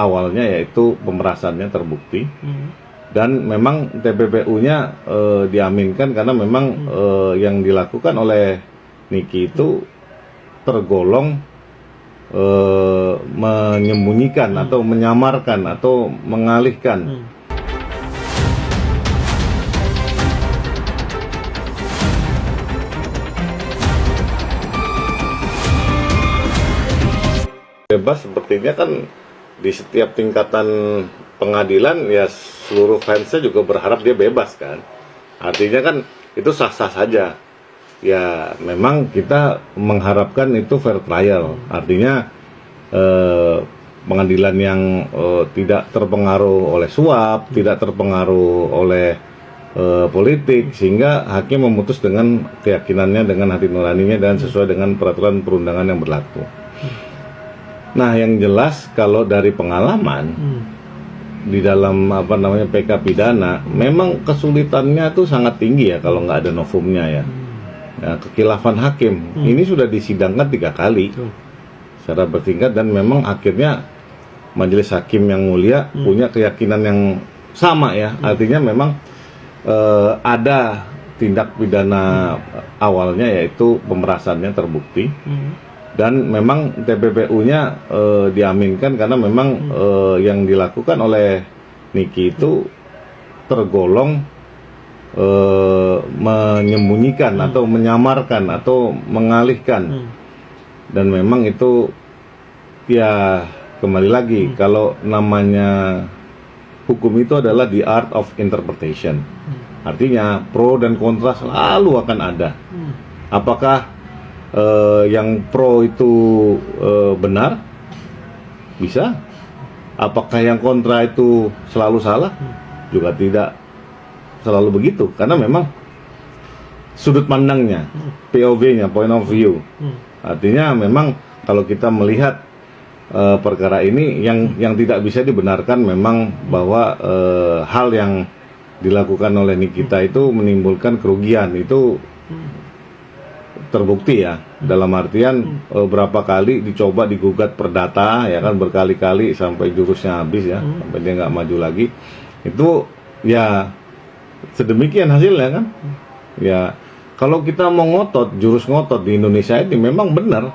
awalnya yaitu pemerasannya terbukti dan memang TPPU-nya diaminkan karena memang yang dilakukan oleh Niki itu tergolong menyembunyikan atau menyamarkan atau mengalihkan. Bebas sepertinya kan di setiap tingkatan pengadilan ya seluruh fansnya juga berharap dia bebas kan. Artinya kan itu sah-sah saja. Ya memang kita mengharapkan itu fair trial. Artinya pengadilan yang tidak terpengaruh oleh suap, tidak terpengaruh oleh politik, sehingga hakim memutus dengan keyakinannya, dengan hati nuraninya dan sesuai dengan peraturan perundangan yang berlaku. Nah, yang jelas kalau dari pengalaman di dalam PK pidana, memang kesulitannya tuh sangat tinggi ya kalau nggak ada novumnya ya. Ya, kekhilafan hakim ini sudah disidangkan 3 kali secara bertingkat dan memang akhirnya majelis hakim yang mulia punya keyakinan yang sama ya. Artinya memang ada tindak pidana awalnya yaitu pemerasannya terbukti. Dan memang TPPU-nya diaminkan karena memang yang dilakukan oleh Niki itu tergolong menyembunyikan atau menyamarkan atau mengalihkan. Dan memang itu ya kembali lagi kalau namanya hukum itu adalah the art of interpretation. Artinya pro dan kontra selalu akan ada. Apakah yang pro itu benar? Bisa. Apakah yang kontra itu selalu salah? Juga tidak selalu begitu, karena memang sudut pandangnya, POV-nya, point of view. Artinya memang kalau kita melihat perkara ini yang tidak bisa dibenarkan memang bahwa hal yang dilakukan oleh Nikita itu menimbulkan kerugian, itu terbukti ya, dalam artian berapa kali dicoba digugat perdata ya kan, berkali-kali sampai jurusnya habis ya, sampai dia nggak maju lagi. Itu ya sedemikian hasilnya kan. Ya kalau kita mau ngotot, jurus ngotot di Indonesia ini memang benar,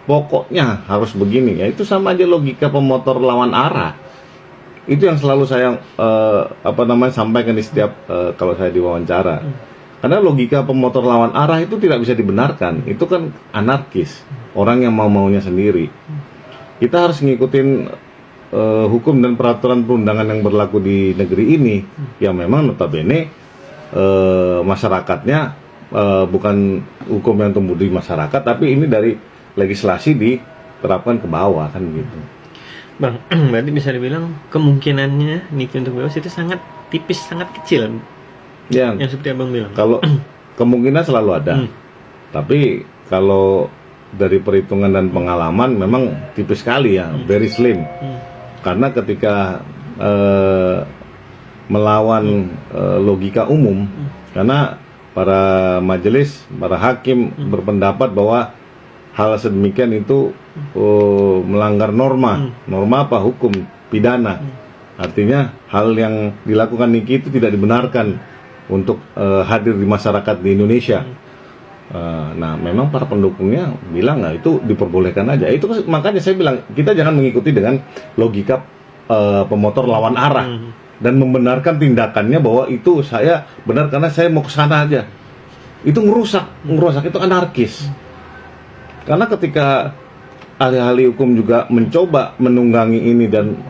pokoknya harus begini ya, itu sama aja logika pemotor lawan arah. Itu yang selalu saya sampaikan di setiap kalau saya diwawancara. Karena logika pemotor lawan arah itu tidak bisa dibenarkan. Itu kan anarkis, orang yang mau-maunya sendiri. Kita harus ngikutin hukum dan peraturan perundangan yang berlaku di negeri ini. Yang memang notabene masyarakatnya bukan hukum yang tumbuh di masyarakat, tapi ini dari legislasi diterapkan ke bawah kan gitu. Bang, berarti bisa dibilang kemungkinannya Niki untuk bebas itu sangat tipis, sangat kecil. Yang seperti abang bilang. Kalau kemungkinan selalu ada, tapi kalau dari perhitungan dan pengalaman memang tipis sekali ya, very slim. Karena ketika melawan logika umum, karena para majelis, para hakim berpendapat bahwa hal sedemikian itu melanggar norma. Norma apa? Hukum pidana. Artinya hal yang dilakukan Niki itu tidak dibenarkan untuk hadir di masyarakat di Indonesia. Nah, memang para pendukungnya bilang nggak itu diperbolehkan aja. Itu makanya saya bilang kita jangan mengikuti dengan logika pemotor lawan arah dan membenarkan tindakannya bahwa itu saya benar karena saya mau ke sana aja. Itu ngerusak itu anarkis. Karena ketika ahli-ahli hukum juga mencoba menunggangi ini dan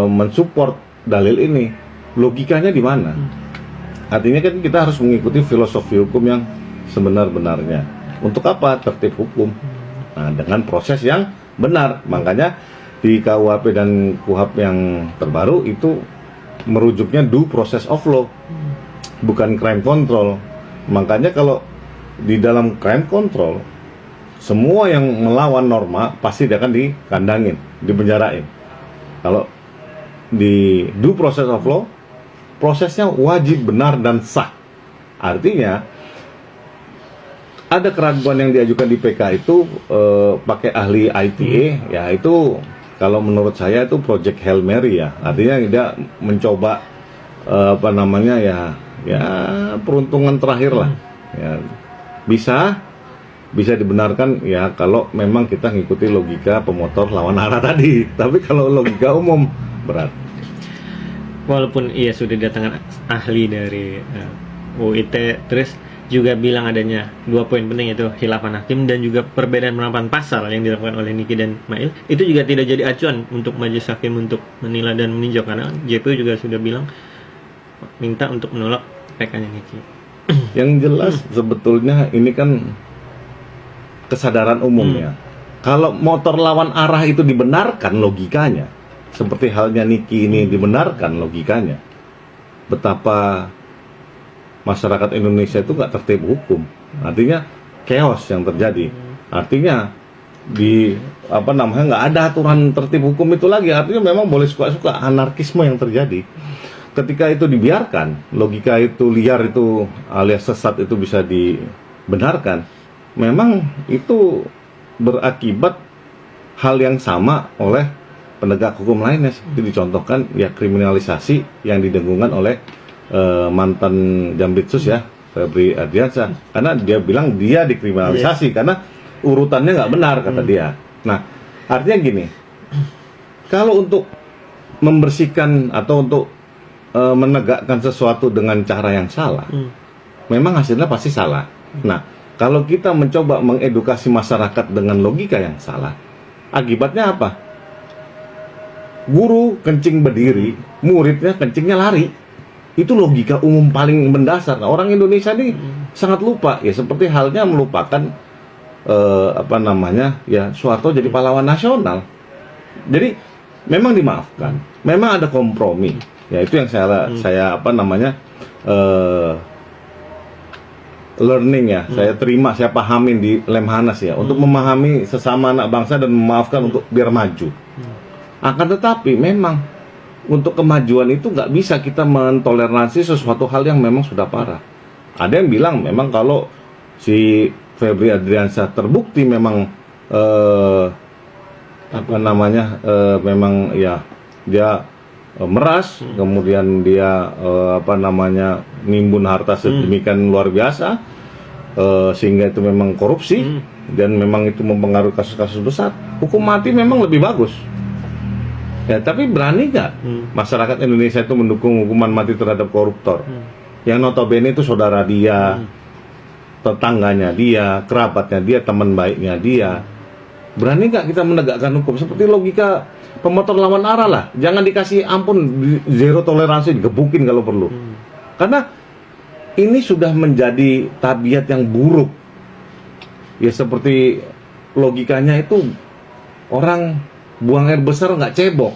mensupport dalil ini, logikanya di mana? Artinya kan kita harus mengikuti filosofi hukum yang sebenar-benarnya. Untuk apa? Tertib hukum. Nah, dengan proses yang benar. Makanya di KUHP dan KUHAP yang terbaru itu merujuknya due process of law, bukan crime control. Makanya kalau di dalam crime control, semua yang melawan norma pasti dia akan dikandangin, dipenjarain. Kalau di due process of law, prosesnya wajib benar dan sah. Artinya ada keraguan yang diajukan di PK itu pakai ahli ITA, ya itu kalau menurut saya itu Project Hail Mary ya. Artinya dia mencoba apa namanya ya peruntungan terakhir lah. Ya, bisa dibenarkan ya kalau memang kita ngikuti logika pemotor lawan arah tadi. Tapi kalau logika umum berat. Walaupun ia sudah datangkan ahli dari UIT, terus juga bilang adanya 2 poin penting, yaitu khilafan hakim dan juga perbedaan penerapan pasal yang dilakukan oleh Niki dan Mail, itu juga tidak jadi acuan untuk majelis hakim untuk menilai dan meninjau, karena JPU juga sudah bilang minta untuk menolak PK-nya Niki. Yang jelas sebetulnya ini kan kesadaran umum ya. Kalau motor lawan arah itu dibenarkan logikanya, seperti halnya Niki ini dibenarkan logikanya, betapa masyarakat Indonesia itu nggak tertib hukum. Artinya chaos yang terjadi. Artinya nggak ada aturan tertib hukum itu lagi. Artinya memang boleh suka-suka, anarkisme yang terjadi. Ketika itu dibiarkan, logika itu liar itu alias sesat itu bisa dibenarkan. Memang itu berakibat hal yang sama oleh penegak hukum lainnya, seperti dicontohkan ya kriminalisasi yang didengungkan oleh mantan Jambitsus ya, Febri Ardiansyah, karena dia bilang dia dikriminalisasi karena urutannya nggak benar kata dia. Nah, artinya gini, kalau untuk membersihkan atau untuk menegakkan sesuatu dengan cara yang salah, memang hasilnya pasti salah. Nah, kalau kita mencoba mengedukasi masyarakat dengan logika yang salah, akibatnya apa? Guru kencing berdiri, muridnya kencingnya lari. Itu logika umum paling mendasar. Nah, orang Indonesia ini sangat lupa ya, seperti halnya melupakan Soeharto jadi pahlawan nasional. Jadi memang dimaafkan, memang ada kompromi. Ya itu yang learning ya, saya terima, saya pahamin di Lemhanas ya, untuk memahami sesama anak bangsa dan memaafkan untuk biar maju. Akan tetapi memang untuk kemajuan itu nggak bisa kita mentoleransi sesuatu hal yang memang sudah parah. Ada yang bilang memang kalau si Febri Ardiansyah terbukti memang memang ya dia meras, kemudian dia nimbun harta sedemikian luar biasa, sehingga itu memang korupsi dan memang itu mempengaruhi kasus-kasus besar, hukum mati memang lebih bagus. Ya, tapi berani nggak masyarakat Indonesia itu mendukung hukuman mati terhadap koruptor? Yang notabene itu saudara dia, tetangganya dia, kerabatnya dia, teman baiknya dia. Berani nggak kita menegakkan hukum? Seperti logika pemotor lawan arah lah. Jangan dikasih ampun, zero toleransi, digebukin kalau perlu. Karena ini sudah menjadi tabiat yang buruk. Ya seperti logikanya itu orang buang air besar nggak cebok,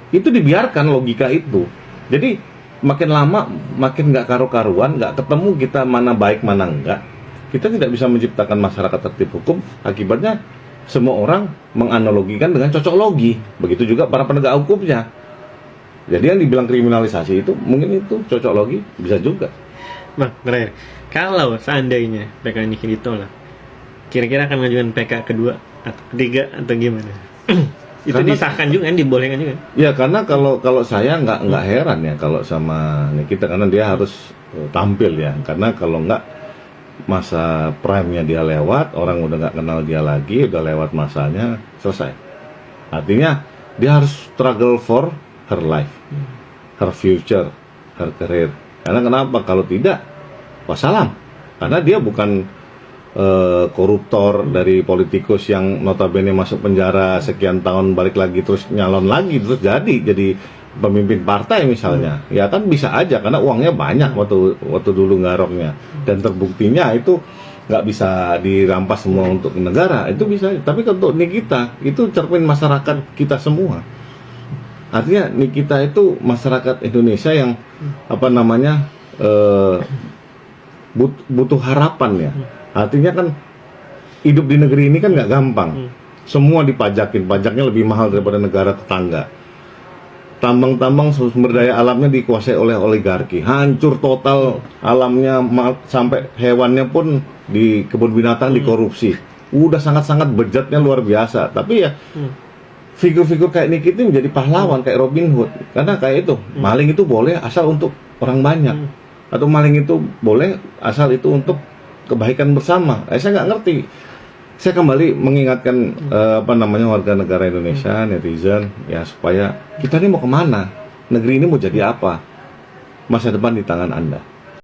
itu dibiarkan logika itu. Jadi makin lama makin nggak karu-karuan, nggak ketemu kita mana baik mana enggak. Kita tidak bisa menciptakan masyarakat tertib hukum. Akibatnya semua orang menganalogikan dengan cocok logi. Begitu juga para penegak hukumnya. Jadi yang dibilang kriminalisasi itu mungkin itu cocok logi, bisa juga. Bang, terakhir, kalau seandainya PK ini ditolak, kira-kira akan mengajukan PK kedua atau ketiga atau gimana? Itu karena, disahkan juga kan, dibolehkan juga. Ya karena kalau saya nggak heran ya kalau sama Nikita, karena dia harus tampil ya. Karena kalau nggak, masa prime-nya dia lewat, orang udah nggak kenal dia lagi, udah lewat masanya, selesai. Artinya dia harus struggle for her life, her future, her career. Karena kenapa? Kalau tidak, wassalam. Karena dia bukan koruptor dari politikus yang notabene masuk penjara sekian tahun, balik lagi terus nyalon lagi, terus jadi pemimpin partai misalnya. Ya kan bisa aja, karena uangnya banyak waktu dulu ngaroknya, dan terbuktinya itu nggak bisa dirampas semua untuk negara, itu bisa. Tapi untuk Nikita itu cermin masyarakat kita semua. Artinya Nikita itu masyarakat Indonesia yang butuh harapan ya. Artinya kan hidup di negeri ini kan nggak gampang. Semua dipajakin, pajaknya lebih mahal daripada negara tetangga. Tambang-tambang sumber daya alamnya dikuasai oleh oligarki, hancur total alamnya, sampai hewannya pun di kebun binatang dikorupsi. Udah sangat-sangat bejatnya luar biasa. Tapi ya figur-figur kayak Nick itu menjadi pahlawan kayak Robin Hood, karena kayak itu maling itu boleh asal untuk orang banyak, atau maling itu boleh asal itu untuk kebaikan bersama. Saya nggak ngerti. Saya kembali mengingatkan warga negara Indonesia, netizen, ya supaya kita ini mau kemana, negeri ini mau jadi apa, masa depan di tangan Anda.